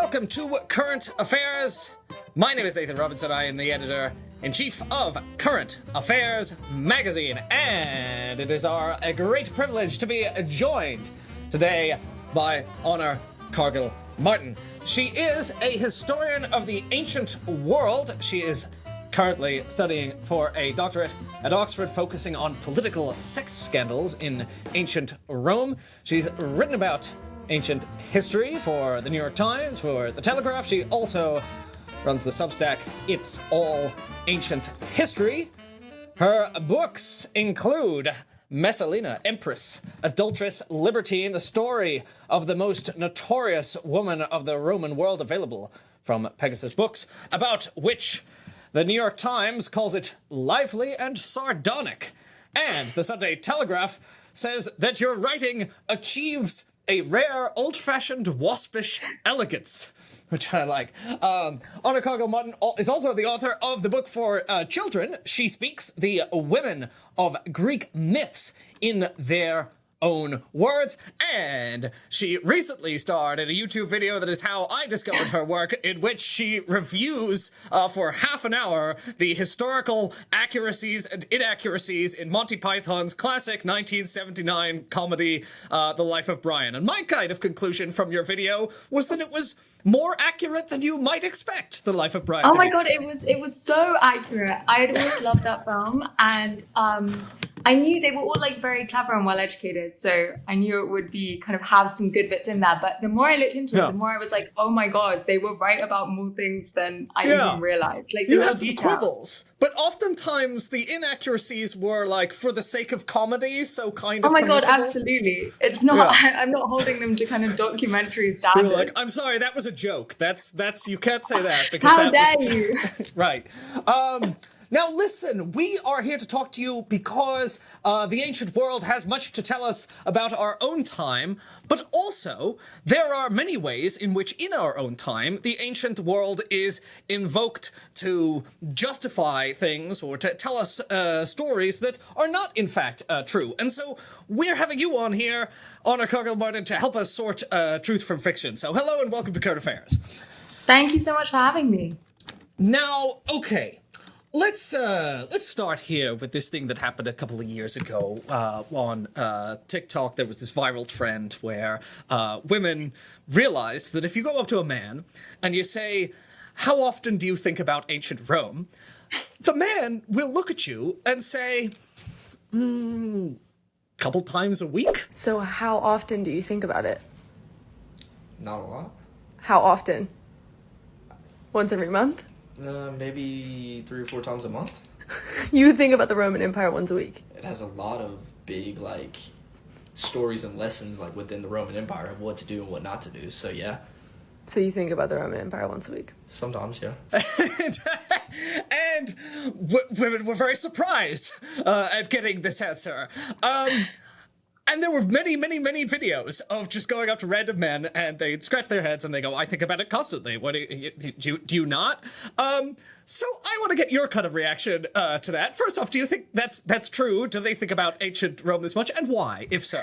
welcome to Current Affairs. My name is Nathan Robinson. I am the editor-in-chief of Current Affairs magazine, and it is a great privilege to be joined today by Honor Cargill-Martin. She is a historian of the ancient world. She is currently studying for a doctorate at Oxford, focusing on political sex scandals in ancient Rome. She's written about ancient history for the New York Times, for the Telegraph. She also runs the Substack It's All Ancient History. Her books include Messalina, Empress, Adulteress, Libertine, the story of the most notorious woman of the Roman world, available from Pegasus Books, about which the New York Times calls it lively and sardonic. And the Sunday Telegraph says that your writing achieves a rare, old-fashioned, waspish elegance, which I like. Honor Cargill-Martin is also the author of the book for children. She speaks the women of Greek myths in their own words, and she recently starred in a YouTube video that is how I discovered her work, in which she reviews for half an hour the historical accuracies and inaccuracies in Monty Python's classic 1979 comedy, The Life of Brian. And my kind of conclusion from your video was that it was more accurate than you might expect The Life of Brian. Oh my god, it was so accurate. I had always loved that film, and I knew they were all like very clever and well educated, so I knew it would be kind of have some good bits in there. But the more I looked into it, the more I was like, oh my god, they were right about more things than I even realized. Like, you had some quibbles, but oftentimes the inaccuracies were like for the sake of comedy, so kind of. Oh my god, absolutely. It's not. I'm not holding them to kind of documentary standards. You're like, I'm sorry, that was a joke. That's you can't say that because how dare you? Right. Now listen, we are here to talk to you because the ancient world has much to tell us about our own time, but also there are many ways in which in our own time the ancient world is invoked to justify things or to tell us stories that are not in fact true. And so we're having you on here, Honor Cargill-Martin, to help us sort truth from fiction. So hello and welcome to Current Affairs. Thank you so much for having me. Now, okay. Let's start here with this thing that happened a couple of years ago on TikTok. There was this viral trend where women realized that if you go up to a man and you say, "How often do you think about ancient Rome?" the man will look at you and say, couple times a week. So how often do you think about it? Not a lot. How often? Once every month? Maybe 3 or 4 times a month. You think about the Roman Empire once a week. It has a lot of big, stories and lessons, within the Roman Empire of what to do and what not to do. So, yeah. So you think about the Roman Empire once a week? Sometimes, yeah. and women were very surprised at getting this answer. And there were many, many, many videos of just going up to random men and they scratch their heads and they go, "I think about it constantly. What do you not?" So I want to get your kind of reaction to that. First off, do you think that's true? Do they think about ancient Rome this much, and why, if so?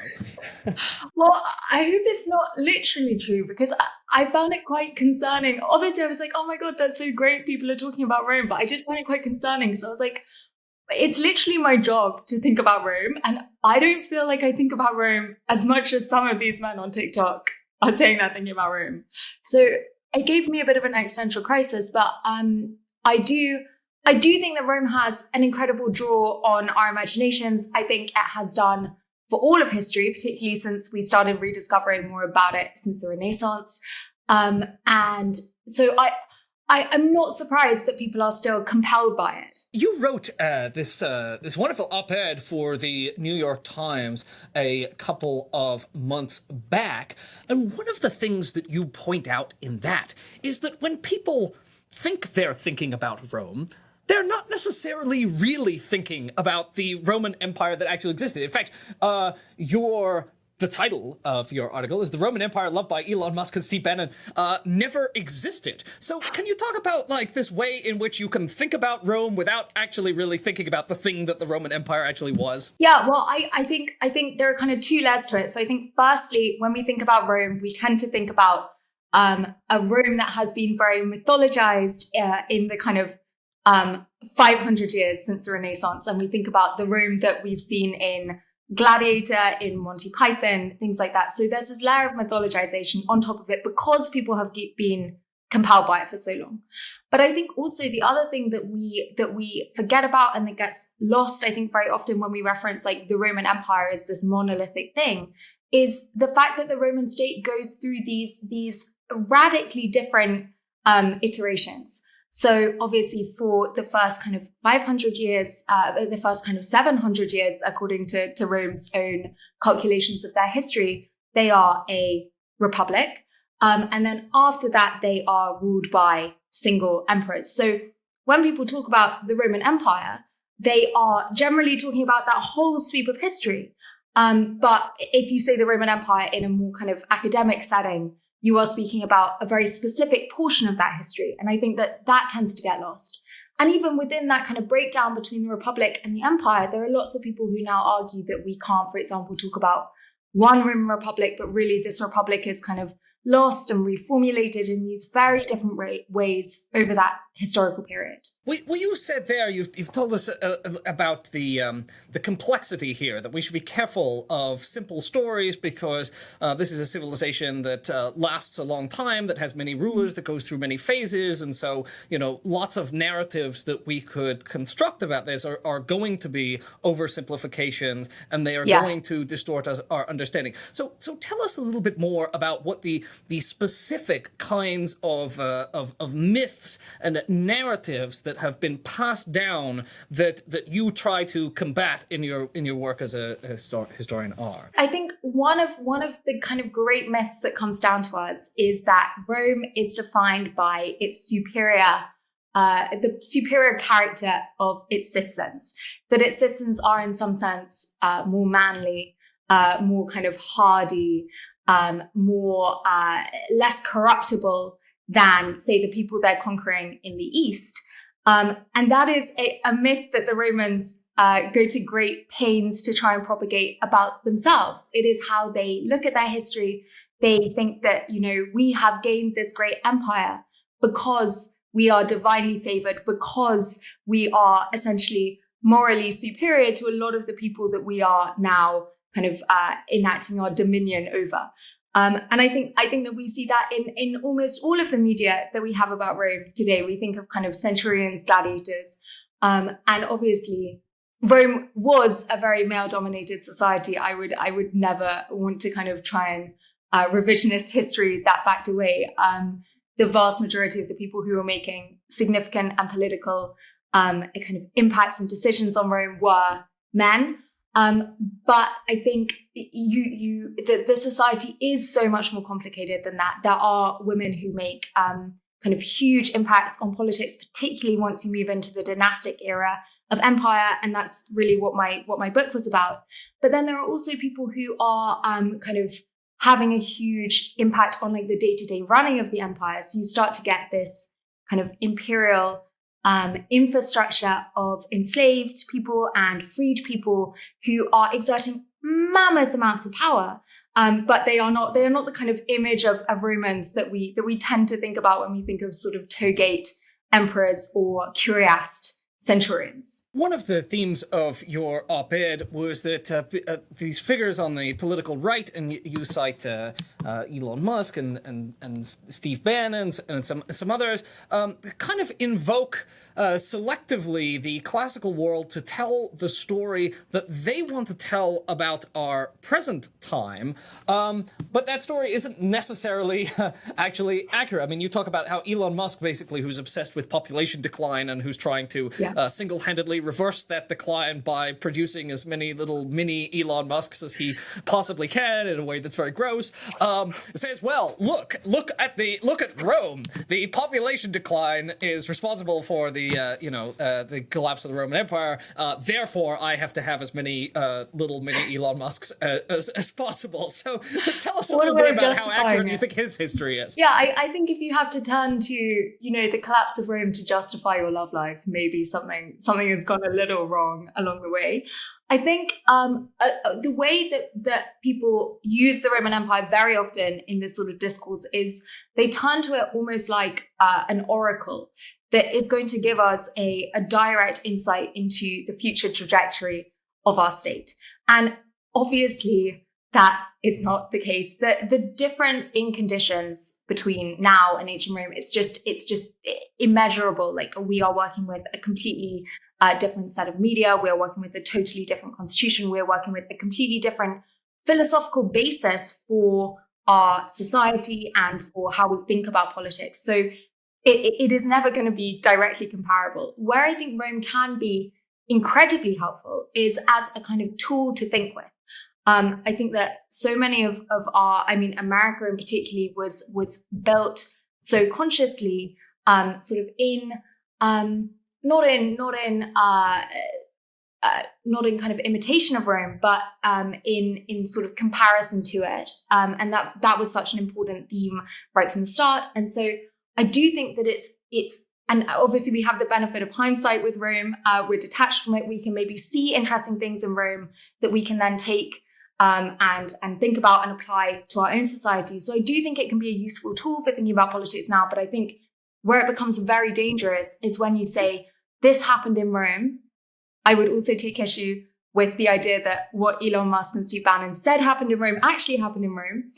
Well, I hope it's not literally true, because I found it quite concerning. Obviously, I was like, oh my god, that's so great. People are talking about Rome. But I did find it quite concerning, because I was like, it's literally my job to think about Rome, and I don't feel like I think about Rome as much as some of these men on TikTok are saying they're thinking about Rome. So it gave me a bit of an existential crisis, but I do think that Rome has an incredible draw on our imaginations. I think it has done for all of history, particularly since we started rediscovering more about it since the Renaissance. And so I'm not surprised that people are still compelled by it. You wrote this wonderful op-ed for the New York Times a couple of months back, and one of the things that you point out in that is that when people think they're thinking about Rome, they're not necessarily really thinking about the Roman Empire that actually existed. In fact, the title of your article is "The Roman Empire Loved by Elon Musk and Steve Bannon Never Existed." So can you talk about this way in which you can think about Rome without actually really thinking about the thing that the Roman Empire actually was? Yeah, well, I think there are kind of two layers to it. So I think firstly, when we think about Rome, we tend to think about a Rome that has been very mythologized in the kind of 500 years since the Renaissance. And we think about the Rome that we've seen in Gladiator, in Monty Python, things like that. So there's this layer of mythologization on top of it because people have been compelled by it for so long. But I think also the other thing that we forget about and that gets lost, I think, very often when we reference like the Roman Empire as this monolithic thing, is the fact that the Roman state goes through these radically different iterations. So obviously for the first kind of 500 years, the first kind of 700 years, according to Rome's own calculations of their history, they are a republic. And then after that, they are ruled by single emperors. So when people talk about the Roman Empire, they are generally talking about that whole sweep of history. But if you say the Roman Empire in a more kind of academic setting, you are speaking about a very specific portion of that history. And I think that tends to get lost. And even within that kind of breakdown between the Republic and the Empire, there are lots of people who now argue that we can't, for example, talk about one Roman Republic, but really this Republic is kind of lost and reformulated in these very different ways over that historical period. Well, you said there, you've told us about the complexity here, that we should be careful of simple stories because this is a civilization that lasts a long time, that has many rulers, that goes through many phases, and so, lots of narratives that we could construct about this are going to be oversimplifications, and they are going to distort our understanding. So tell us a little bit more about what the specific kinds of myths and narratives that have been passed down that you try to combat in your work as a historian are. I think one of the kind of great myths that comes down to us is that Rome is defined by its the superior character of its citizens, that its citizens are in some sense more manly, more kind of hardy, more less corruptible than, say, the people they're conquering in the East. And that is a myth that the Romans go to great pains to try and propagate about themselves. It is how they look at their history. They think that, we have gained this great empire because we are divinely favored, because we are essentially morally superior to a lot of the people that we are now kind of enacting our dominion over. And I think that we see that in almost all of the media that we have about Rome today. We think of kind of centurions, gladiators, and obviously Rome was a very male-dominated society. I would never want to kind of try and revisionist history that fact away. The vast majority of the people who were making significant and political kind of impacts and decisions on Rome were men. But I think the society is so much more complicated than that. There are women who make kind of huge impacts on politics, particularly once you move into the dynastic era of empire, and that's really what my book was about. But then there are also people who are kind of having a huge impact on like the day-to-day running of the empire. So you start to get this kind of imperial infrastructure of enslaved people and freed people who are exerting mammoth amounts of power, but they are not the kind of image of Romans that we tend to think about when we think of sort of togate emperors or cuirassed centurions. One of the themes of your op-ed was that these figures on the political right, and you cite Elon Musk and Steve Bannon and some others, kind of invoke selectively the classical world to tell the story that they want to tell about our present time, but that story isn't necessarily actually accurate. I mean, you talk about how Elon Musk, basically, who's obsessed with population decline and who's trying to single-handedly reverse that decline by producing as many little mini Elon Musks as he possibly can in a way that's very gross, says, well, look at Rome. The population decline is responsible for the collapse of the Roman Empire. Therefore, I have to have as many little mini Elon Musks as possible. So tell us a little bit about how accurate you think his history is. Yeah, I think if you have to turn to, the collapse of Rome to justify your love life, maybe something has gone a little wrong along the way. I think the way that people use the Roman Empire very often in this sort of discourse is they turn to it almost like an oracle that is going to give us a direct insight into the future trajectory of our state. And obviously, that is not the case. The difference in conditions between now and ancient Rome, it's just immeasurable. Like, we are working with a completely different set of media. We're working with a totally different constitution. We're working with a completely different philosophical basis for our society and for how we think about politics. So it is never going to be directly comparable. Where I think Rome can be incredibly helpful is as a kind of tool to think with. I think that so many of our, I mean, America in particular was built so consciously, sort of in, not in kind of imitation of Rome, but in sort of comparison to it. And that was such an important theme right from the start. And so I do think that it's, and obviously we have the benefit of hindsight with Rome. We're detached from it. We can maybe see interesting things in Rome that we can then take and think about and apply to our own society. So I do think it can be a useful tool for thinking about politics now. But I think where it becomes very dangerous is when you say, this happened in Rome. I would also take issue with the idea that what Elon Musk and Steve Bannon said happened in Rome actually happened in Rome.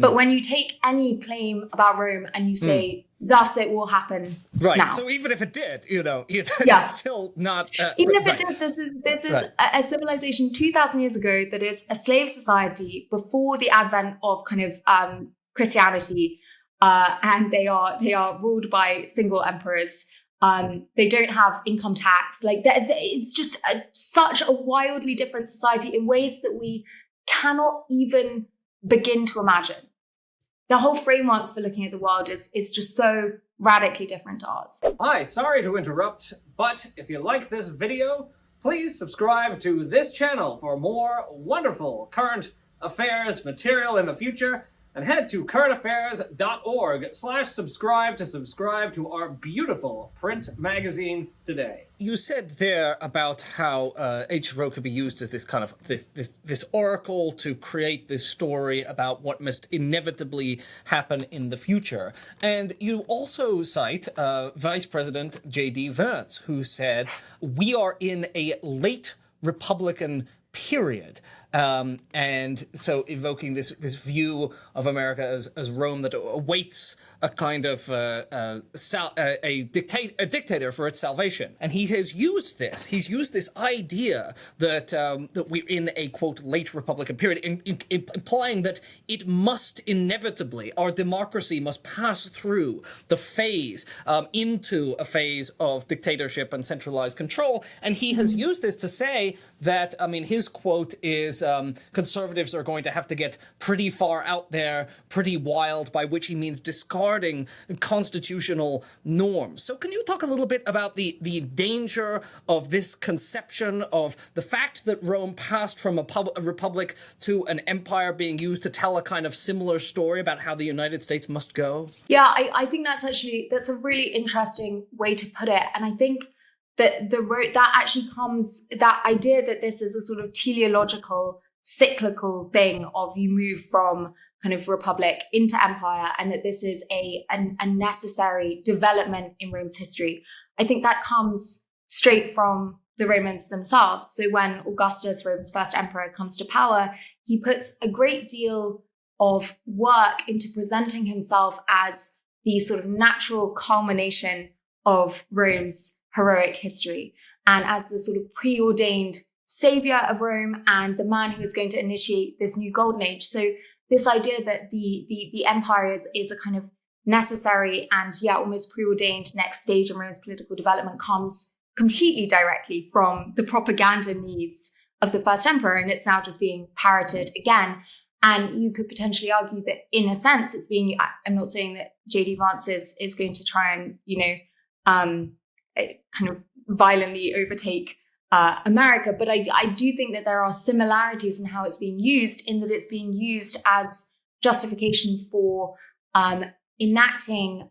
But when you take any claim about Rome and you say, thus it will happen now. So even if it did, it's still not... even if it did, this is a civilization 2,000 years ago that is a slave society before the advent of kind of Christianity. And they are ruled by single emperors. They don't have income tax. Like, it's just such a wildly different society in ways that we cannot even begin to imagine. The whole framework for looking at the world is just so radically different to ours. Hi, sorry to interrupt, but if you like this video, please subscribe to this channel for more wonderful current affairs material in the future, and head to currentaffairs.org/subscribe to subscribe to our beautiful print magazine today. You said there about how HRO could be used as this kind of this oracle to create this story about what must inevitably happen in the future. And you also cite Vice President J.D. Vance, who said, we are in a late Republican period. And so evoking this view of America as Rome that awaits a kind of a dictator for its salvation. And he has used this. He's used this idea that that we're in a, quote, late Republican period, implying that it must inevitably, our democracy must pass through the phase into a phase of dictatorship and centralized control. And he has used this to say that, I mean, his quote is, conservatives are going to have to get pretty far out there, pretty wild, by which he means discarding constitutional norms. So can you talk a little bit about the danger of this conception of the fact that Rome passed from a republic to an empire being used to tell a kind of similar story about how the United States must go? Yeah, I think that's a really interesting way to put it. And I think that that actually comes, that idea that this is a sort of teleological, cyclical thing of you move from kind of republic into empire, and that this is a necessary development in Rome's history. I think that comes straight from the Romans themselves. So when Augustus, Rome's first emperor, comes to power, he puts a great deal of work into presenting himself as the sort of natural culmination of Rome's heroic history, and as the sort of preordained savior of Rome and the man who is going to initiate this new golden age. So this idea that the empire is a kind of necessary and almost preordained next stage in Rome's political development comes completely directly from the propaganda needs of the first emperor, and it's now just being parroted again. And you could potentially argue that in a sense it's being, I'm not saying that J.D. Vance is going to try and, kind of violently overtake America, but I do think that there are similarities in how it's being used, in that it's being used as justification for enacting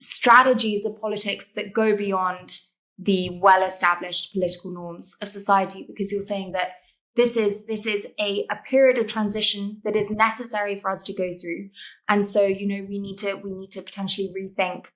strategies of politics that go beyond the well-established political norms of society, because you're saying that this is a period of transition that is necessary for us to go through. And so, we need to potentially rethink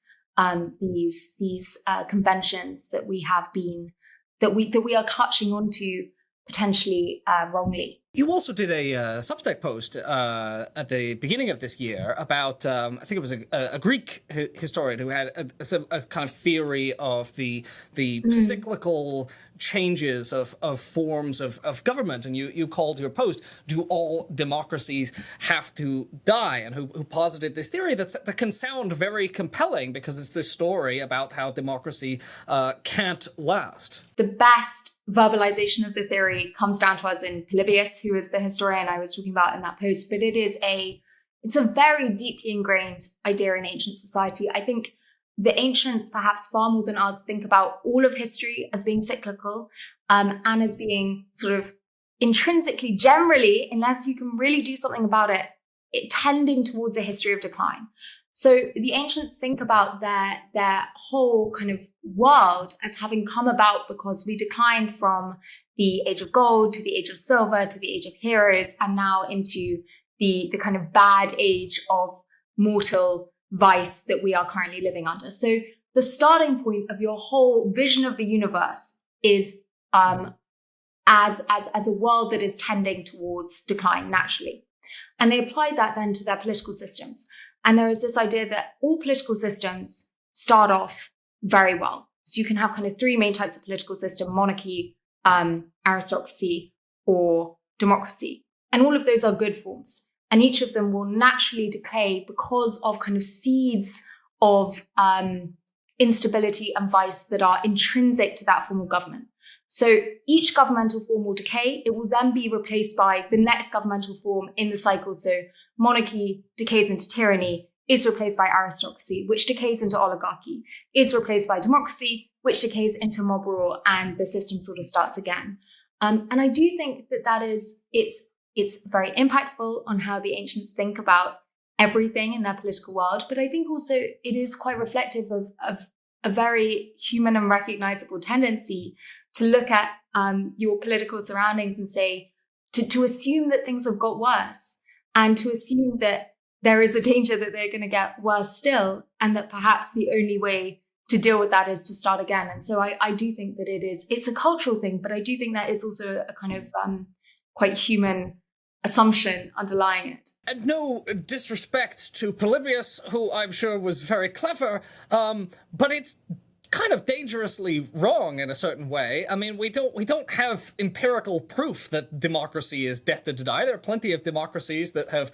these conventions that we have been, that we are clutching onto potentially wrongly. You also did a Substack post at the beginning of this year about, I think it was a Greek historian who had a kind of theory of the cyclical changes of forms of government. And you called your post, "Do all democracies have to die?" And who posited this theory that can sound very compelling because it's this story about how democracy can't last. The best verbalization of the theory comes down to us in Polybius, who is the historian I was talking about in that post. But it's a very deeply ingrained idea in ancient society. I think the ancients, perhaps far more than us, think about all of history as being cyclical, and as being sort of intrinsically, generally, unless you can really do something about it, tending towards a history of decline. So the ancients think about their whole kind of world as having come about because we declined from the age of gold to the age of silver to the age of heroes, and now into the kind of bad age of mortal vice that we are currently living under. So the starting point of your whole vision of the universe is as a world that is tending towards decline naturally. And they applied that then to their political systems. And there is this idea that all political systems start off very well. So you can have kind of three main types of political system: monarchy, aristocracy, or democracy. And all of those are good forms. And each of them will naturally decay because of kind of seeds of instability and vice that are intrinsic to that form of government. So each governmental form will decay. It will then be replaced by the next governmental form in the cycle. So monarchy decays into tyranny, is replaced by aristocracy, which decays into oligarchy, is replaced by democracy, which decays into mob rule, and the system sort of starts again. And I do think that it's very impactful on how the ancients think about everything in their political world. But I think also it is quite reflective of a very human and recognizable tendency to look at your political surroundings and say, to assume that things have got worse, and to assume that there is a danger that they're going to get worse still, and that perhaps the only way to deal with that is to start again. And so I do think that it's a cultural thing, but I do think that is also a kind of quite human assumption underlying it. And no disrespect to Polybius, who I'm sure was very clever, but it's kind of dangerously wrong in a certain way. I mean, we don't have empirical proof that democracy is destined to die. There are plenty of democracies that have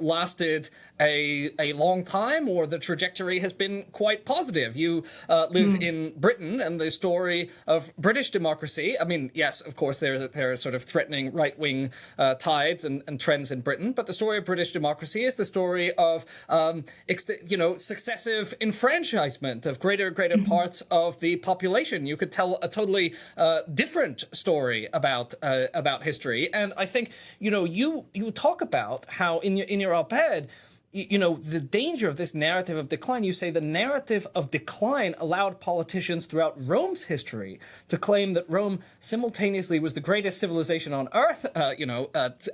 lasted a long time, or the trajectory has been quite positive. You live in Britain, and the story of British democracy, I mean, yes, of course, there are sort of threatening right-wing tides and trends in Britain, but the story of British democracy is the story of, successive enfranchisement of greater parts of the population. You could tell a totally different story about history. And I think, you talk about how in your op-ed, the danger of this narrative of decline. You say the narrative of decline allowed politicians throughout Rome's history to claim that Rome simultaneously was the greatest civilization on earth,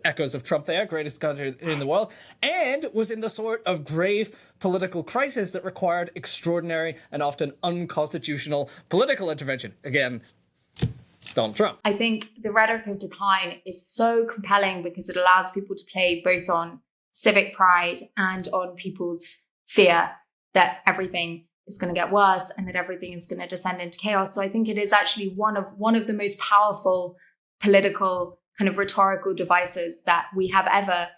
echoes of Trump there, greatest country in the world, and was in the sort of grave political crisis that required extraordinary and often unconstitutional political intervention. Again, Donald Trump. I think the rhetoric of decline is so compelling because it allows people to play both on civic pride and on people's fear that everything is going to get worse and that everything is going to descend into chaos. So I think it is actually one of the most powerful political kind of rhetorical devices that we have ever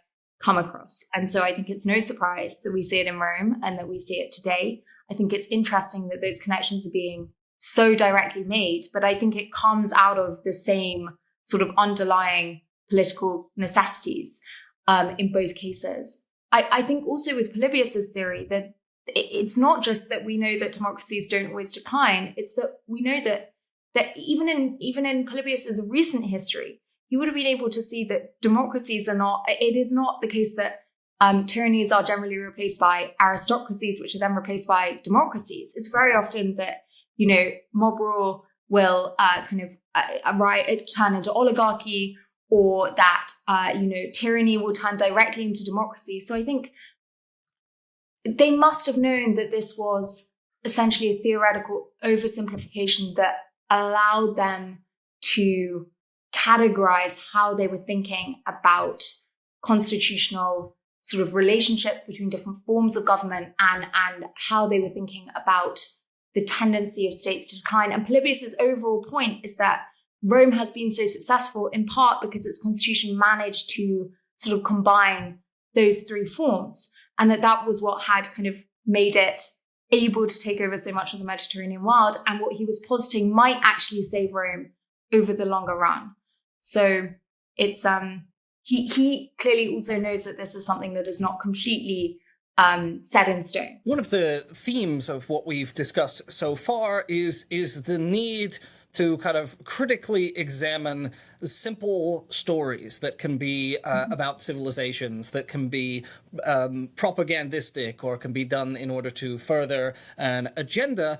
come across. And so I think it's no surprise that we see it in Rome and that we see it today. I think it's interesting that those connections are being so directly made, but I think it comes out of the same sort of underlying political necessities. In both cases. I think also with Polybius's theory that it's not just that we know that democracies don't always decline, it's that we know that even in Polybius's recent history, he would have been able to see that democracies it is not the case that tyrannies are generally replaced by aristocracies, which are then replaced by democracies. It's very often that, mob rule will turn into oligarchy, or that, tyranny will turn directly into democracy. So I think they must have known that this was essentially a theoretical oversimplification that allowed them to categorize how they were thinking about constitutional sort of relationships between different forms of government and how they were thinking about the tendency of states to decline. And Polybius's overall point is that Rome has been so successful in part because its constitution managed to sort of combine those three forms, and that was what had kind of made it able to take over so much of the Mediterranean world, and what he was positing might actually save Rome over the longer run. So it's he clearly also knows that this is something that is not completely set in stone. One of the themes of what we've discussed so far is the need to kind of critically examine simple stories that can be about civilizations, that can be propagandistic or can be done in order to further an agenda.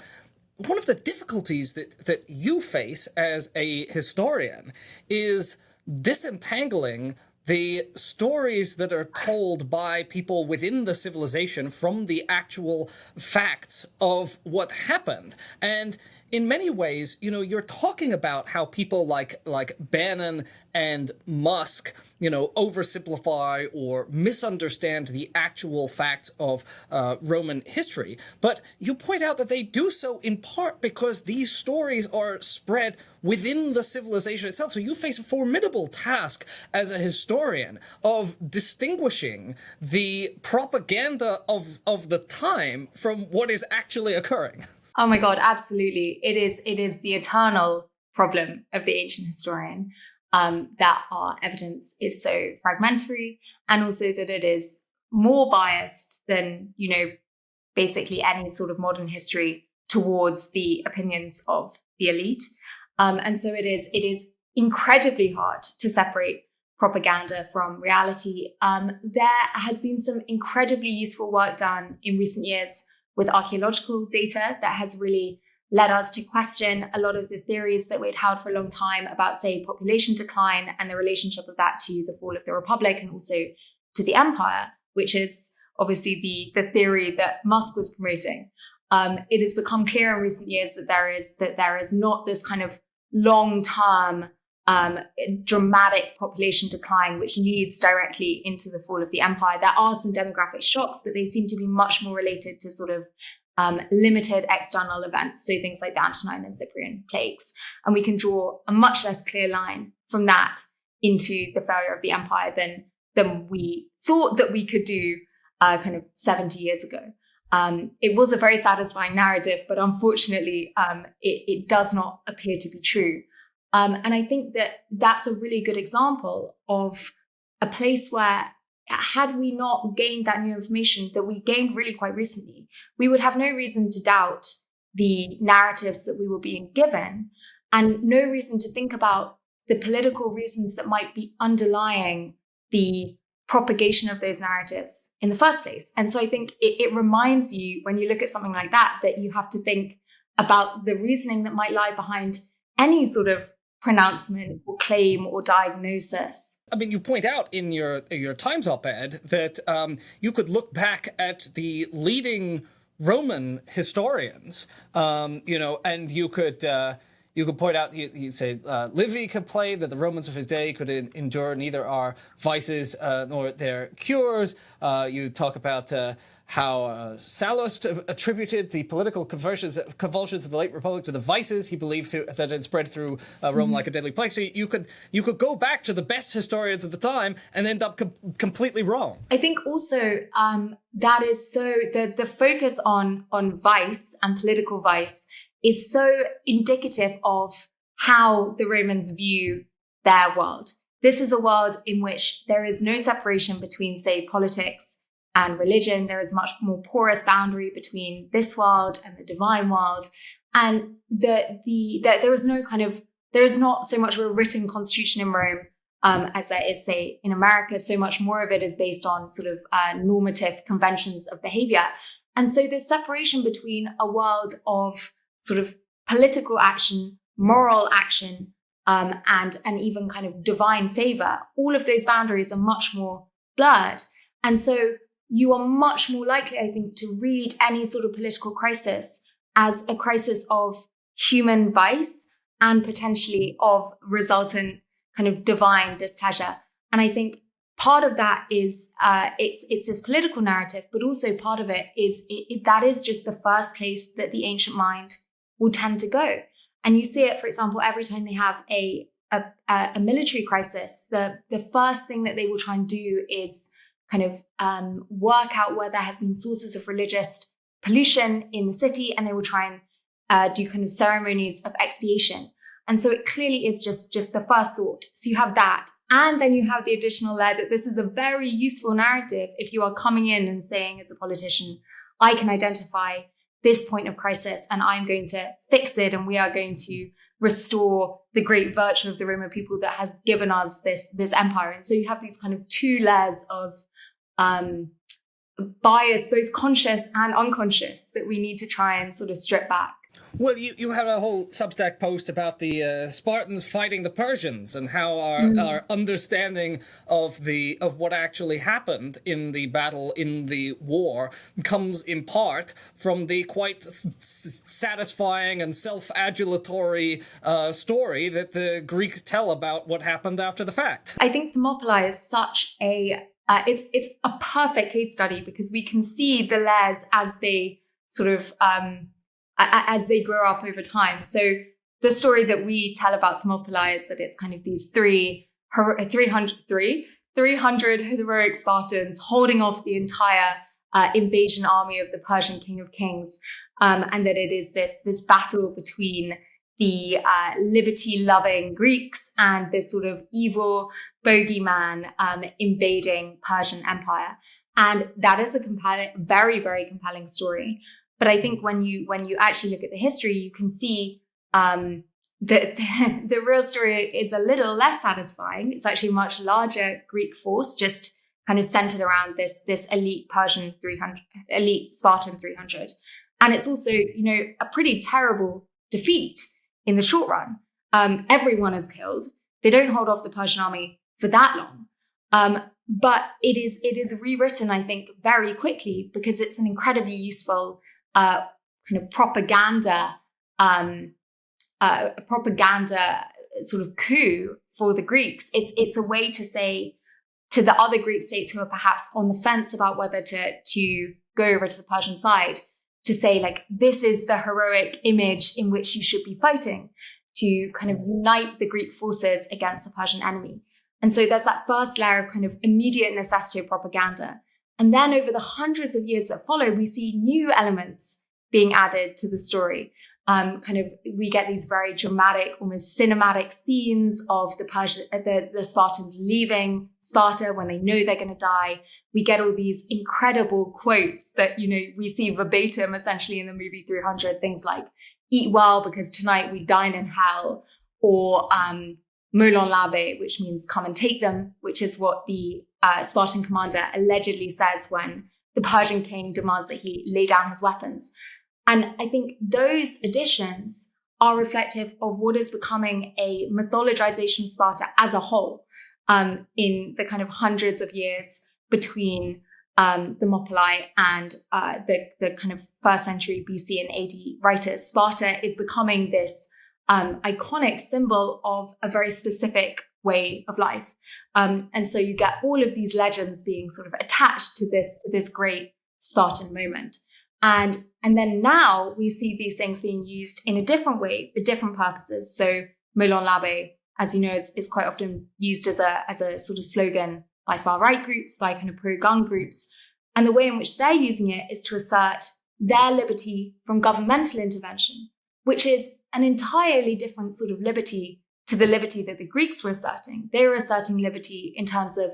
One of the difficulties that you face as a historian is disentangling the stories that are told by people within the civilization from the actual facts of what happened. And in many ways, you're talking about how people like Bannon and Musk, oversimplify or misunderstand the actual facts of Roman history. But you point out that they do so in part because these stories are spread within the civilization itself. So you face a formidable task as a historian of distinguishing the propaganda of the time from what is actually occurring. Oh my God, absolutely. It is the eternal problem of the ancient historian, that our evidence is so fragmentary, and also that it is more biased than, basically any sort of modern history towards the opinions of the elite. And so it is incredibly hard to separate propaganda from reality. There has been some incredibly useful work done in recent years with archaeological data that has really led us to question a lot of the theories that we'd held for a long time about, say, population decline and the relationship of that to the fall of the Republic and also to the empire, which is obviously the theory that Musk was promoting. It has become clear in recent years that there is not this kind of long-term dramatic population decline which leads directly into the fall of the empire. There are some demographic shocks, but they seem to be much more related to sort of limited external events, so things like the Antonine and Cyprian plagues. And we can draw a much less clear line from that into the failure of the empire than we thought that we could do kind of 70 years ago. It was a very satisfying narrative, but unfortunately, it does not appear to be true. And I think that that's a really good example of a place where, had we not gained that new information that we gained really quite recently, we would have no reason to doubt the narratives that we were being given, and no reason to think about the political reasons that might be underlying the propagation of those narratives in the first place. And so I think it reminds you, when you look at something like that you have to think about the reasoning that might lie behind any sort of pronouncement or claim or diagnosis. I mean, you point out in your Times op-ed that you could look back at the leading Roman historians, and you could point out, you say, Livy complained that the Romans of his day could endure neither our vices nor their cures. You talk about how Sallust attributed the political convulsions of the late Republic to the vices he believed that had spread through Rome like a deadly plague. So you could go back to the best historians of the time and end up completely wrong. I think also that is so the focus on vice and political vice is so indicative of how the Romans view their world. This is a world in which there is no separation between, say, politics and religion. There is a much more porous boundary between this world and the divine world. And there is not so much of a written constitution in Rome as there is, say, in America. So much more of it is based on sort of normative conventions of behavior. And so this separation between a world of sort of political action, moral action, and even kind of divine favor, all of those boundaries are much more blurred. And so you are much more likely, I think, to read any sort of political crisis as a crisis of human vice and potentially of resultant kind of divine displeasure. And I think part of that is it's this political narrative, but also part of it is that is just the first place that the ancient mind will tend to go. And you see it, for example, every time they have a military crisis, the first thing that they will try and do is kind of work out where there have been sources of religious pollution in the city, and they will try and do kind of ceremonies of expiation. And so it clearly is just the first thought. So you have that, and then you have the additional layer that this is a very useful narrative if you are coming in and saying, as a politician, I can identify this point of crisis and I'm going to fix it, and we are going to restore the great virtue of the Roman people that has given us this empire. And so you have these kind of two layers of bias, both conscious and unconscious, that we need to try and sort of strip back. Well, you had a whole Substack post about the Spartans fighting the Persians and how our understanding of what actually happened in the battle, in the war, comes in part from the quite satisfying and self-adulatory story that the Greeks tell about what happened after the fact. I think Thermopylae is such a it's a perfect case study, because we can see the layers as they sort of as they grow up over time. So the story that we tell about Thermopylae is that it's kind of these 300 heroic Spartans holding off the entire invasion army of the Persian king of kings, and that it is this battle between the liberty-loving Greeks and this sort of evil bogeyman invading Persian Empire. And that is a very, very compelling story. But I think when you actually look at the history, you can see that the real story is a little less satisfying. It's actually a much larger Greek force, just kind of centered around this elite Spartan 300. And it's also, a pretty terrible defeat in the short run. Everyone is killed. They don't hold off the Persian army for that long. But it is rewritten, I think, very quickly, because it's an incredibly useful kind of propaganda sort of coup for the Greeks. It's a way to say to the other Greek states who are perhaps on the fence about whether to go over to the Persian side, to say, like, this is the heroic image in which you should be fighting, to kind of unite the Greek forces against the Persian enemy. And so there's that first layer of kind of immediate necessity of propaganda. And then over the hundreds of years that follow, we see new elements being added to the story. We get these very dramatic, almost cinematic scenes of the Spartans leaving Sparta when they know they're going to die. We get all these incredible quotes that, we see verbatim essentially in the movie 300, things like, eat well because tonight we dine in hell, or molon labe, which means come and take them, which is what the Spartan commander allegedly says when the Persian king demands that he lay down his weapons. And I think those additions are reflective of what is becoming a mythologization of Sparta as a whole, in the kind of hundreds of years between Thermopylae and the kind of first century BC and AD writers. Sparta is becoming this iconic symbol of a very specific way of life. And so you get all of these legends being sort of attached to this great Spartan moment. And then now we see these things being used in a different way for different purposes. So molon labe, as you know, is quite often used as a sort of slogan by far-right groups, by kind of pro-gun groups. And the way in which they're using it is to assert their liberty from governmental intervention, which is an entirely different sort of liberty to the liberty that the Greeks were asserting. They were asserting liberty in terms of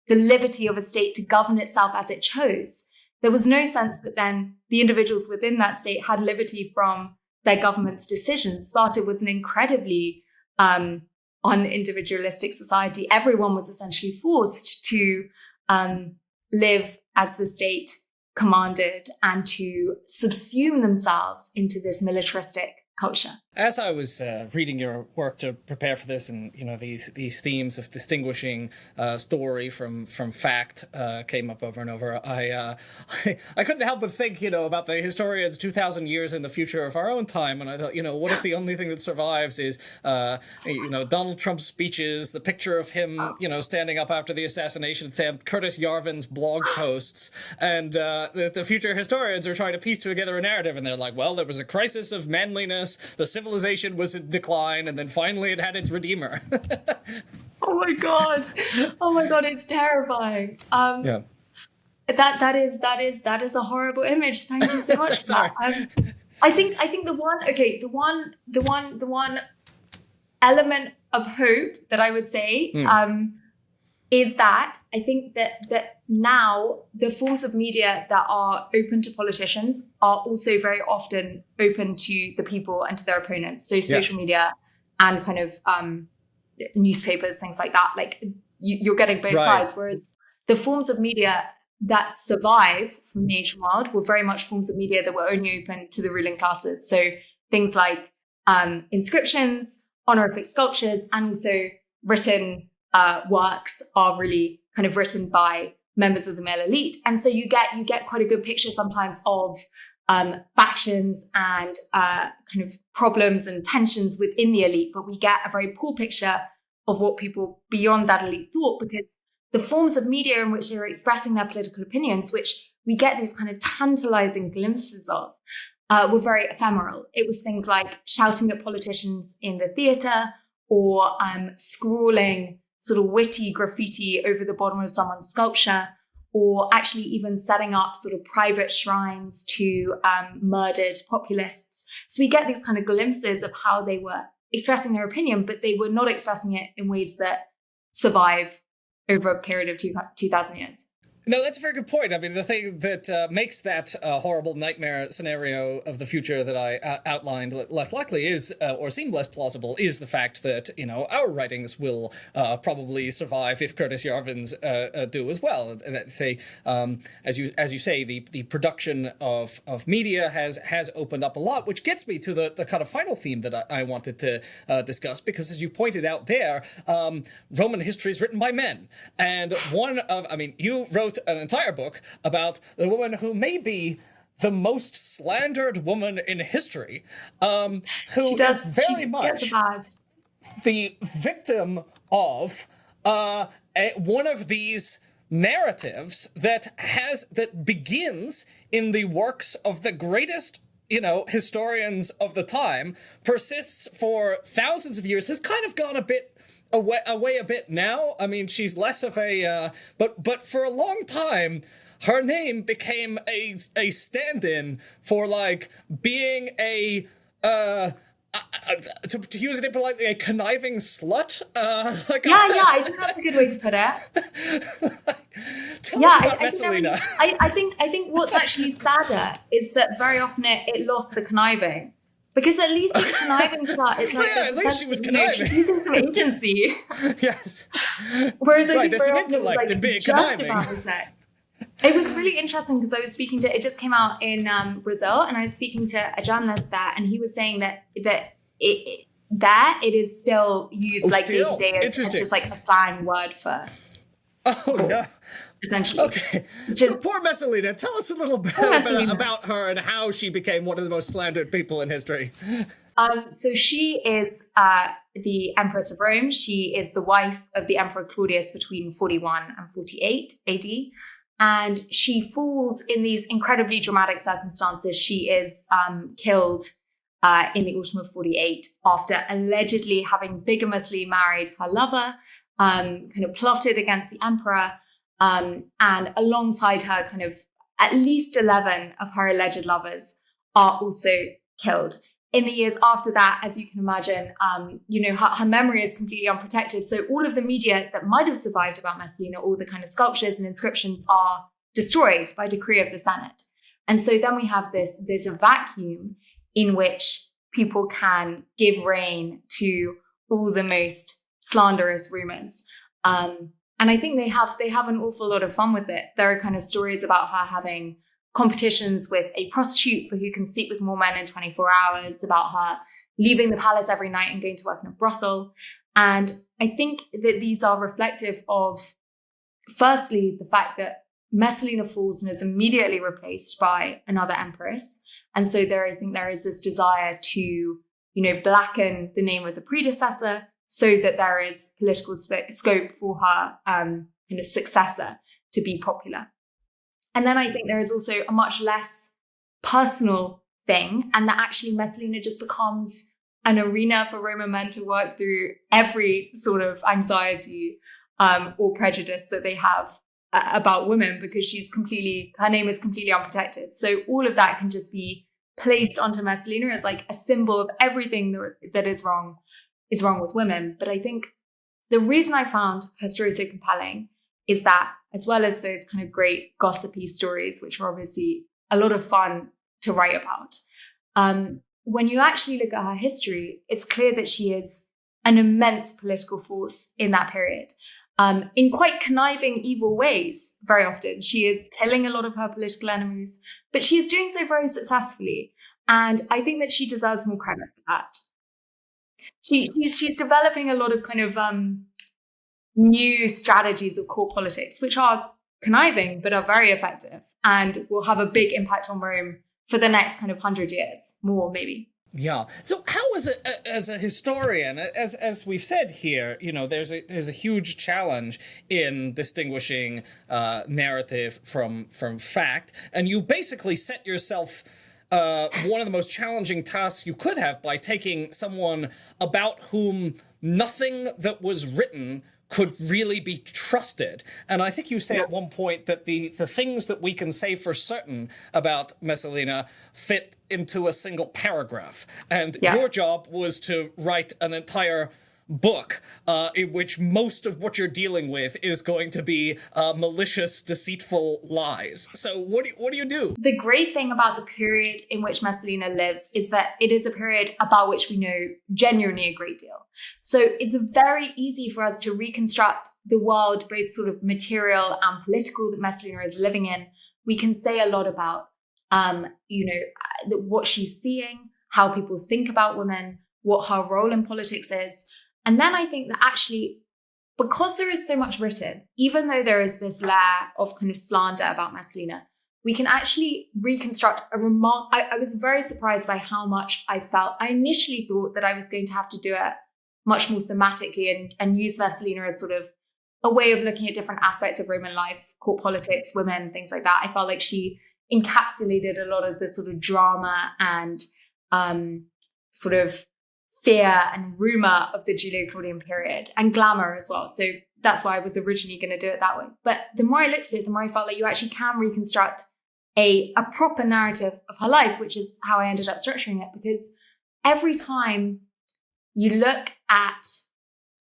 the liberty of a state to govern itself as it chose. There was no sense that then the individuals within that state had liberty from their government's decisions. Sparta was an incredibly unindividualistic society. Everyone was essentially forced to live as the state commanded and to subsume themselves into this militaristic culture. As I was reading your work to prepare for this, and these themes of distinguishing story from fact came up over and over, I couldn't help but think about the historians 2,000 years in the future of our own time, and I thought, what if the only thing that survives is Donald Trump's speeches, the picture of him standing up after the assassination attempt, Curtis Yarvin's blog posts, and the future historians are trying to piece together a narrative, and they're like, well, there was a crisis of manliness, the civilization was in decline, and then finally it had its redeemer. Oh my god, it's terrifying. Yeah. That is a horrible image. Thank you so much for that. I think the one element of hope that I would say is that I think that now the forms of media that are open to politicians are also very often open to the people and to their opponents. So social media and kind of newspapers, things like that. Like you're getting both sides. Whereas the forms of media that survive from the ancient world were very much forms of media that were only open to the ruling classes. So things like inscriptions, honorific sculptures, and also written works are really kind of written by members of the male elite. And so you get quite a good picture sometimes of factions and kind of problems and tensions within the elite, but we get a very poor picture of what people beyond that elite thought, because the forms of media in which they're expressing their political opinions, which we get these kind of tantalizing glimpses of, were very ephemeral. It was things like shouting at politicians in the theatre, or scrawling sort of witty graffiti over the bottom of someone's sculpture, or actually even setting up sort of private shrines to murdered populists. So we get these kind of glimpses of how they were expressing their opinion, but they were not expressing it in ways that survive over a period of 2,000 years. No, that's a very good point. I mean, the thing that makes that horrible nightmare scenario of the future that I outlined less likely is, or seem less plausible, is the fact that, our writings will probably survive if Curtis Yarvin's do as well. And that, say, as you say, the production of media has opened up a lot, which gets me to the kind of final theme that I wanted to discuss, because as you pointed out there, Roman history is written by men. And you wrote an entire book about the woman who may be the most slandered woman in history, who is very much the victim of one of these narratives that begins in the works of the greatest historians of the time, persists for thousands of years, has kind of gone a bit away a bit now. I mean, she's less of a but for a long time her name became a stand-in for like being to use it impolitely, a conniving slut. I think that's a good way to put it. Tell us about Messalina. I think what's actually sadder is that very often it lost the conniving. Because at least the conniving part is like at least she was conniving. She's using some agency. Yes. Whereas I think there's some intellect in being conniving. It was really interesting because I was speaking to, it just came out in Brazil, and I was speaking to a journalist there, and he was saying that it is still used day to day as just like a slang word for. Oh no. Essentially. Okay. So poor Messalina, tell us a little bit about her and how she became one of the most slandered people in history. So she is the Empress of Rome. She is the wife of the Emperor Claudius between 41 and 48 AD. And she falls in these incredibly dramatic circumstances. She is killed in the autumn of 48 after allegedly having bigamously married her lover, kind of plotted against the emperor. And alongside her, kind of at least 11 of her alleged lovers are also killed. In the years after that, as you can imagine, her memory is completely unprotected. So all of the media that might have survived about Messalina, all the kind of sculptures and inscriptions, are destroyed by decree of the Senate. And so then we have there's a vacuum in which people can give rein to all the most slanderous rumors. And I think they have an awful lot of fun with it. There are kind of stories about her having competitions with a prostitute for who can sleep with more men in 24 hours, about her, leaving the palace every night and going to work in a brothel. And I think that these are reflective of, firstly, the fact that Messalina falls and is immediately replaced by another empress. And so I think there is this desire to, blacken the name of the predecessor so that there is political scope for her successor to be popular. And then I think there is also a much less personal thing, and that actually Messalina just becomes an arena for Roman men to work through every sort of anxiety or prejudice that they have about women, because her name is completely unprotected. So all of that can just be placed onto Messalina as like a symbol of everything that is wrong with women. But I think the reason I found her story so compelling is that, as well as those kind of great gossipy stories, which are obviously a lot of fun to write about, when you actually look at her history, it's clear that she is an immense political force in that period. In quite conniving, evil ways, very often. She is killing a lot of her political enemies, but she is doing so very successfully. And I think that she deserves more credit for that. She's developing a lot of kind of new strategies of court politics, which are conniving, but are very effective and will have a big impact on Rome for the next kind of 100 years, more maybe. Yeah. So how as a historian, as we've said here, there's a huge challenge in distinguishing narrative from fact, and you basically set yourself one of the most challenging tasks you could have by taking someone about whom nothing that was written could really be trusted. And I think you say at one point that the things that we can say for certain about Messalina fit into a single paragraph. And your job was to write an entire book in which most of what you're dealing with is going to be malicious, deceitful lies. So what do you do? The great thing about the period in which Messalina lives is that it is a period about which we know genuinely a great deal. So it's very easy for us to reconstruct the world, both sort of material and political, that Messalina is living in. We can say a lot about, what she's seeing, how people think about women, what her role in politics is. And then I think that actually, because there is so much written, even though there is this layer of kind of slander about Messalina, we can actually reconstruct a remark. I was very surprised by how much I felt. I initially thought that I was going to have to do it much more thematically and use Messalina as sort of a way of looking at different aspects of Roman life, court politics, women, things like that. I felt like she encapsulated a lot of the sort of drama and sort of fear and rumor of the Julio-Claudian period, and glamour as well. So that's why I was originally going to do it that way. But the more I looked at it, the more I felt like you actually can reconstruct a proper narrative of her life, which is how I ended up structuring it. Because every time you look at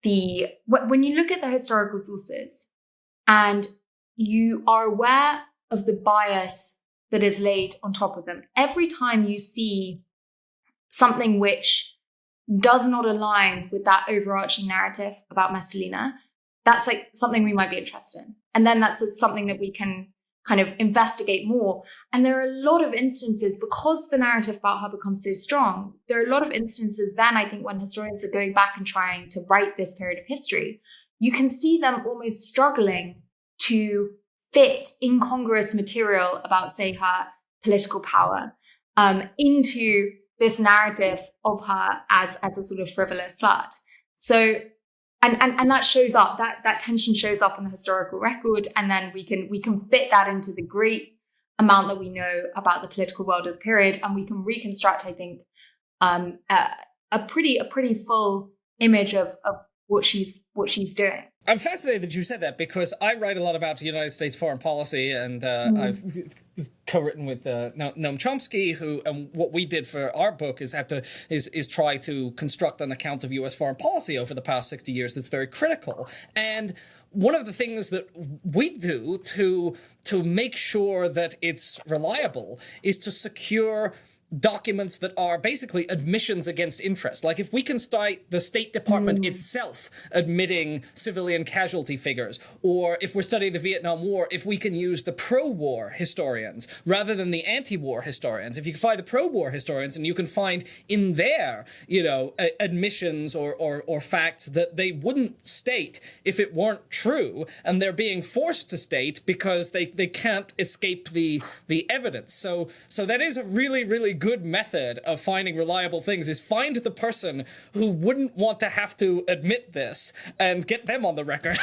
when you look at the historical sources and you are aware of the bias that is laid on top of them, every time you see something which does not align with that overarching narrative about Messalina, that's like something we might be interested in. And then that's something that we can kind of investigate more. And there are a lot of instances, because the narrative about her becomes so strong, there are a lot of instances then, I think, when historians are going back and trying to write this period of history, you can see them almost struggling to fit incongruous material about, say, her political power into this narrative of her as a sort of frivolous slut. So, and that shows up, that tension shows up in the historical record, and then we can fit that into the great amount that we know about the political world of the period, and we can reconstruct, I think, a pretty full image of what she's doing. I'm fascinated that you said that, because I write a lot about the United States foreign policy, and I've co-written with Noam Chomsky, and what we did for our book is try to construct an account of U.S. foreign policy over the past 60 years that's very critical. And one of the things that we do to make sure that it's reliable is to secure documents that are basically admissions against interest. Like if we can cite the State Department itself admitting civilian casualty figures, or if we're studying the Vietnam War, if we can use the pro-war historians rather than the anti-war historians, if you can find the pro-war historians and you can find in there, admissions or facts that they wouldn't state if it weren't true, and they're being forced to state because they can't escape the evidence. So that is a really, really good method of finding reliable things, is find the person who wouldn't want to have to admit this and get them on the record.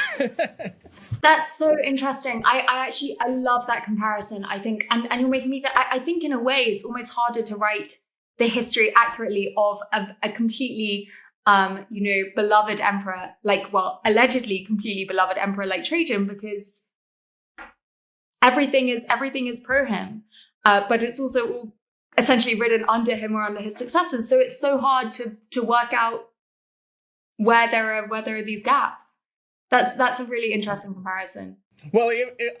That's so interesting. I love that comparison. I think, and you're making me that I think in a way it's almost harder to write the history accurately of a completely beloved emperor, allegedly completely beloved emperor like Trajan, because everything is pro him, but it's also all essentially written under him or under his successors. So it's so hard to work out where there are these gaps. That's a really interesting comparison. Well,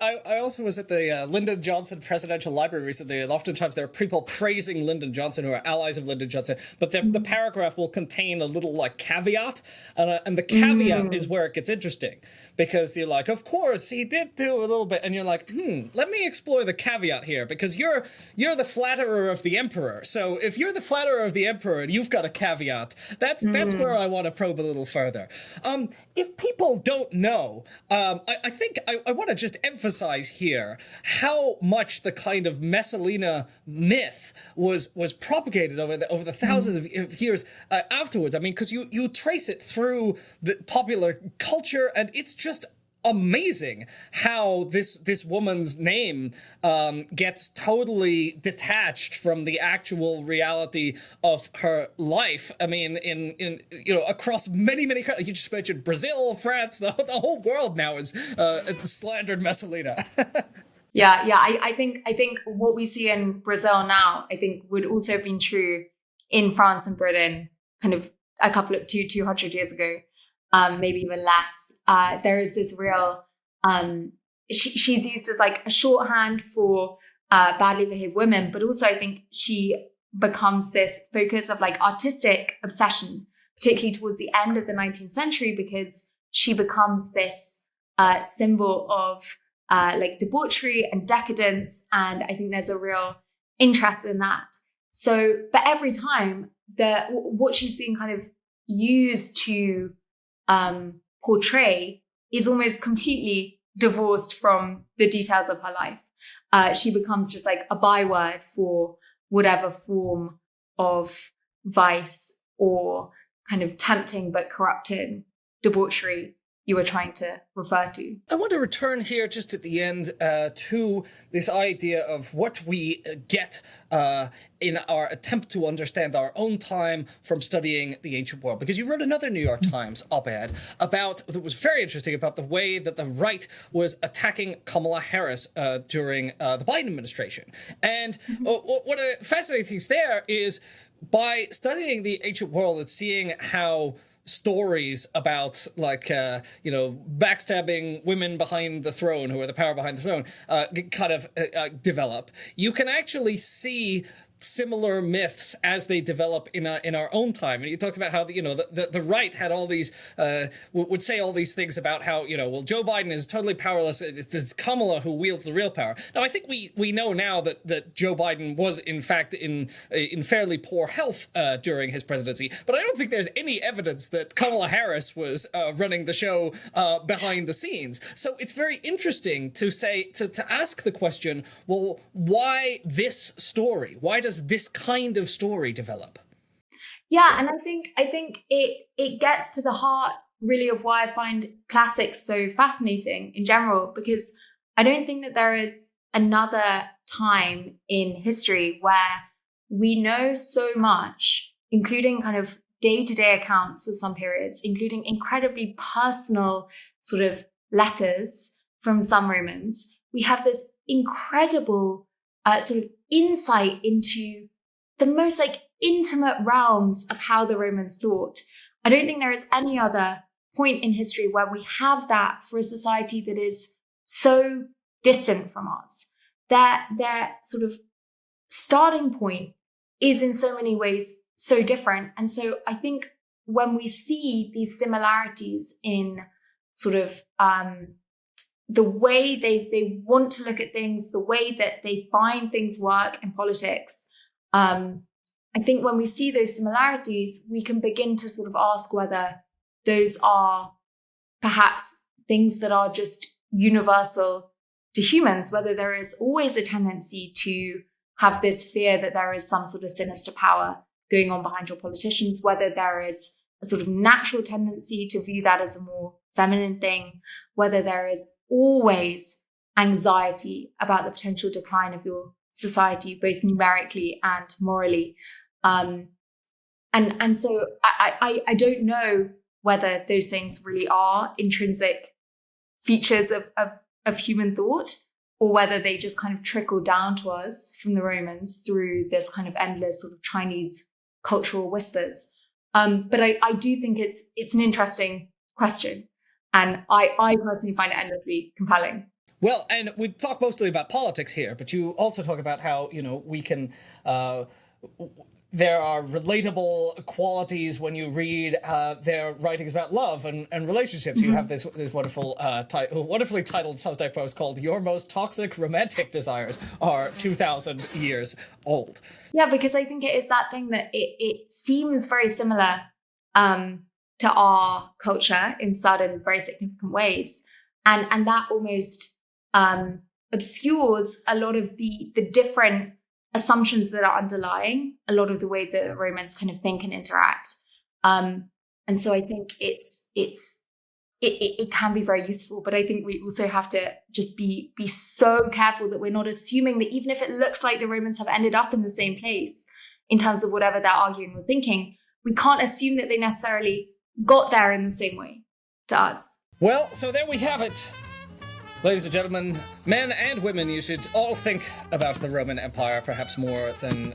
I also was at the Lyndon Johnson Presidential Library recently, and oftentimes there are people praising Lyndon Johnson who are allies of Lyndon Johnson, but the paragraph will contain a little caveat, and the caveat is where it gets interesting, because you're like, of course he did do a little bit, and you're like, let me explore the caveat here, because you're the flatterer of the emperor. So if you're the flatterer of the emperor and you've got a caveat, that's where I want to probe a little further. If people don't know, I think I want to just emphasize here how much the kind of Messalina myth was propagated over the thousands of years afterwards. I mean, because you trace it through the popular culture, and it's just amazing how this woman's name gets totally detached from the actual reality of her life. I mean, in across many you just mentioned Brazil, France, the whole world now is slandered Messalina. Yeah. I think what we see in Brazil now, I think would also have been true in France and Britain, kind of a couple of 200 years ago, maybe even less. There is this real, she's used as a shorthand for badly behaved women, but also I think she becomes this focus of artistic obsession, particularly towards the end of the 19th century, because she becomes this symbol of debauchery and decadence. And I think there's a real interest in that. So, but every time what she's being kind of used to portray is almost completely divorced from the details of her life. She becomes just a byword for whatever form of vice or kind of tempting but corrupting debauchery you were trying to refer to. I want to return here just at the end to this idea of what we get in our attempt to understand our own time from studying the ancient world. Because you wrote another New York Times op-ed that was very interesting about the way that the right was attacking Kamala Harris during the Biden administration. And one of the fascinating things there is, by studying the ancient world and seeing how stories about backstabbing women behind the throne, who are the power behind the throne, kind of develop, you can actually see similar myths as they develop in our own time. And you talked about how the right had all these would say all these things about how Joe Biden is totally powerless. It's Kamala who wields the real power. Now I think we know now that Joe Biden was in fact in fairly poor health during his presidency, but I don't think there's any evidence that Kamala Harris was running the show behind the scenes. So it's very interesting to ask the question, well, why this story? Why does this kind of story develop? Yeah, and I think it gets to the heart really of why I find classics so fascinating in general, because I don't think that there is another time in history where we know so much, including kind of day-to-day accounts of some periods, including incredibly personal sort of letters from some Romans. We have this incredible sort of insight into the most intimate realms of how the Romans thought. I don't think there is any other point in history where we have that for a society that is so distant from us. Their sort of starting point is in so many ways so different. And so I think when we see these similarities in sort of the way they want to look at things, the way that they find things work in politics, I think when we see those similarities, we can begin to sort of ask whether those are perhaps things that are just universal to humans, whether there is always a tendency to have this fear that there is some sort of sinister power going on behind your politicians, whether there is a sort of natural tendency to view that as a more feminine thing, whether there is always anxiety about the potential decline of your society, both numerically and morally. And so I don't know whether those things really are intrinsic features of human thought, or whether they just kind of trickle down to us from the Romans through this kind of endless sort of Chinese cultural whispers. But I do think it's an interesting question. And I personally find it endlessly compelling. Well, and we talk mostly about politics here, but you also talk about how, we can... there are relatable qualities when you read their writings about love and relationships. You have this wonderful, wonderfully titled Substack post called "Your Most Toxic Romantic Desires Are 2,000 Years Old." Yeah, because I think it is that thing that it seems very similar to our culture in certain very significant ways, and that almost obscures a lot of the different assumptions that are underlying a lot of the way that Romans kind of think and interact. And so I think it can be very useful, but I think we also have to just be so careful that we're not assuming that even if it looks like the Romans have ended up in the same place in terms of whatever they're arguing or thinking, we can't assume that they necessarily got there in the same way to us. Well, so there we have it. Ladies and gentlemen, men and women, you should all think about the Roman Empire perhaps more than,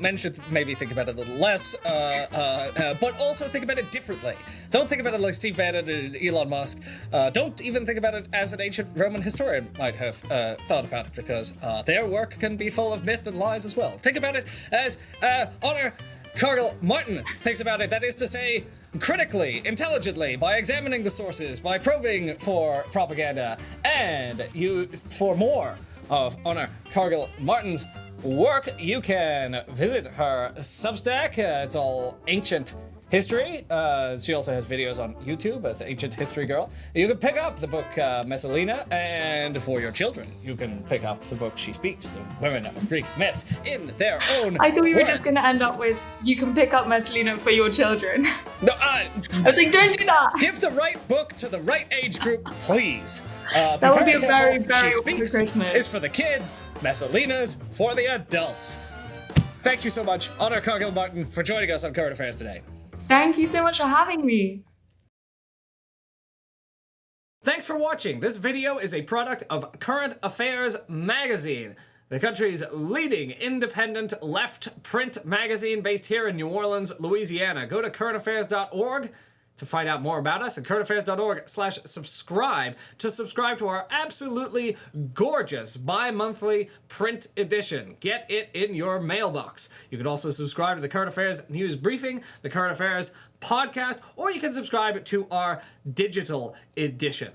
men should maybe think about it a little less, but also think about it differently. Don't think about it like Steve Bannon and Elon Musk. Don't even think about it as an ancient Roman historian might have thought about it, because their work can be full of myth and lies as well. Think about it as Honor Cargill-Martin thinks about it, that is to say, critically, intelligently, by examining the sources, by probing for propaganda. And for more of Honor Cargill-Martin's work, you can visit her Substack. It's all ancient history. She also has videos on YouTube as Ancient History Girl. You can pick up the book Messalina, and for your children, you can pick up the book She Speaks, the women of Greek myths in their own I thought we were words. just going to end up with, you can pick up Messalina for your children. No, I was like, don't do that. give the right book to the right age group, please. That would be a very, very She awkward Speaks Christmas. is for the kids, Messalina's for the adults. Thank you so much, Honor Cargill-Martin, for joining us on Current Affairs today. Thank you so much for having me. Thanks for watching. This video is a product of Current Affairs magazine, the country's leading independent left print magazine based here in New Orleans, Louisiana. Go to currentaffairs.org to find out more about us, and currentaffairs.org/subscribe to subscribe to our absolutely gorgeous bi-monthly print edition. Get it in your mailbox. You can also subscribe to the Current Affairs News Briefing, the Current Affairs podcast, or you can subscribe to our digital edition.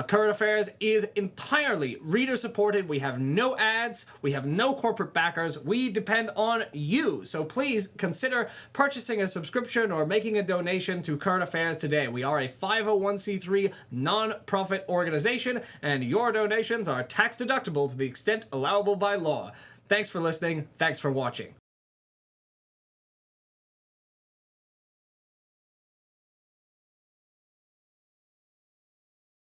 Current Affairs is entirely reader-supported. We have no ads. We have no corporate backers. We depend on you. So please consider purchasing a subscription or making a donation to Current Affairs today. We are a 501c3 non-profit organization, and your donations are tax-deductible to the extent allowable by law. Thanks for listening. Thanks for watching.